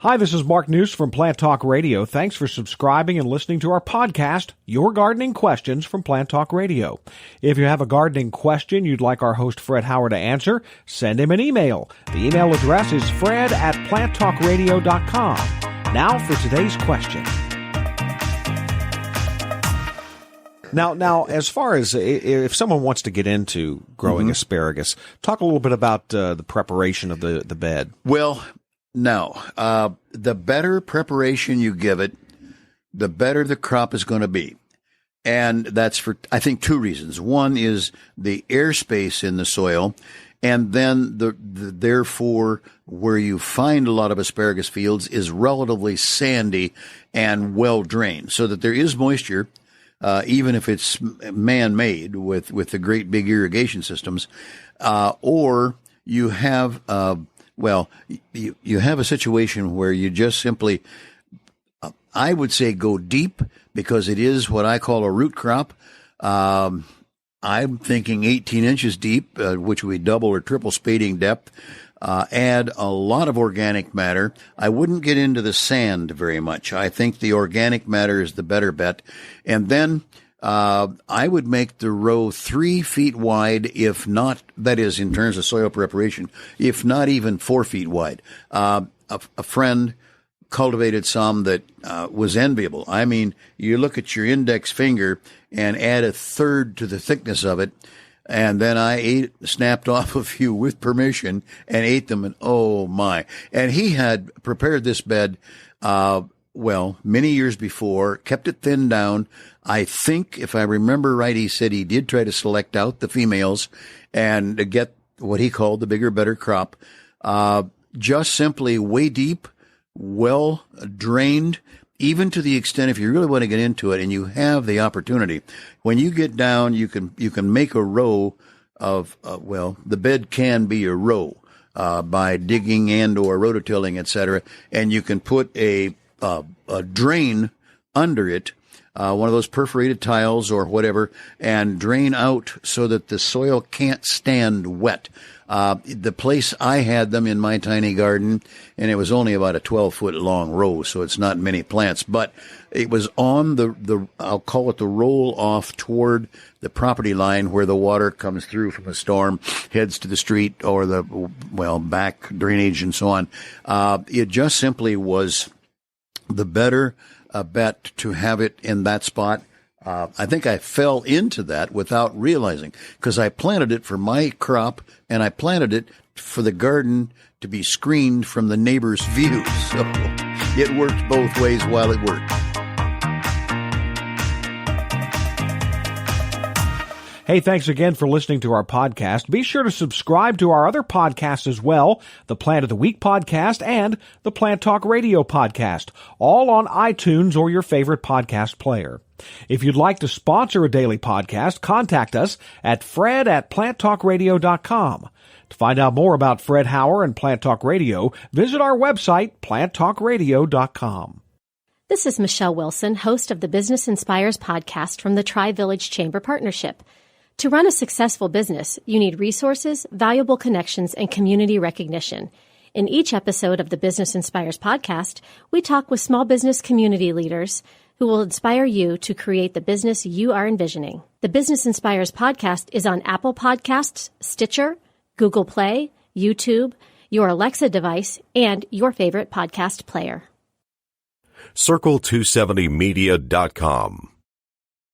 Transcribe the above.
Hi, this is Mark News from Plant Talk Radio. Thanks for subscribing and listening to our podcast, Your Gardening Questions from Plant Talk Radio. If you have a gardening question you'd like our host Fred Howard to answer, send him an email. The email address is fred@planttalkradio.com. Now for today's question. Now, as far as if someone wants to get into growing asparagus, talk a little bit about the preparation of the bed. Well, no. The better preparation you give it, the better the crop is going to be. And that's for, I think, two reasons. One is the airspace in the soil, and then therefore where you find a lot of asparagus fields is relatively sandy and well drained, so that there is moisture, even if it's man-made with the great big irrigation systems, or you have you have a situation where you just simply, I would say, go deep, because it is what I call a root crop. I'm thinking 18 inches deep, which would be double or triple spading depth. Add a lot of organic matter. I wouldn't get into the sand very much. I think the organic matter is the better bet. And then I would make the row 3 feet wide, if not, that is in terms of soil preparation, if not even 4 feet wide. A friend cultivated some that was enviable. I mean, you look at your index finger and add a third to the thickness of it, and then I snapped off a few with permission and ate them, and oh my. And he had prepared this bed many years before, kept it thinned down. I think, if I remember right, he said he did try to select out the females and to get what he called the bigger, better crop. Just simply way deep, well drained, even to the extent, if you really want to get into it and you have the opportunity, when you get down, you can make a row of, the bed can be a row, by digging and or rototilling, etc. And you can put a drain under it, one of those perforated tiles or whatever, and drain out so that the soil can't stand wet. The place I had them in my tiny garden, and it was only about a 12-foot long row, so it's not many plants, but it was on the I'll call it the roll off toward the property line where the water comes through from a storm, heads to the street or the, back drainage and so on. It just simply was the better bet to have it in that spot. I think I fell into that without realizing, because I planted it for my crop and I planted it for the garden to be screened from the neighbor's views. So it worked both ways while it worked. Hey, thanks again for listening to our podcast. Be sure to subscribe to our other podcasts as well, the Plant of the Week podcast and the Plant Talk Radio podcast, all on iTunes or your favorite podcast player. If you'd like to sponsor a daily podcast, contact us at fred@planttalkradio.com. To find out more about Fred Howard and Plant Talk Radio, visit our website, planttalkradio.com. This is Michelle Wilson, host of the Business Inspires podcast from the Tri-Village Chamber Partnership. To run a successful business, you need resources, valuable connections, and community recognition. In each episode of the Business Inspires podcast, we talk with small business community leaders who will inspire you to create the business you are envisioning. The Business Inspires podcast is on Apple Podcasts, Stitcher, Google Play, YouTube, your Alexa device, and your favorite podcast player. Circle270media.com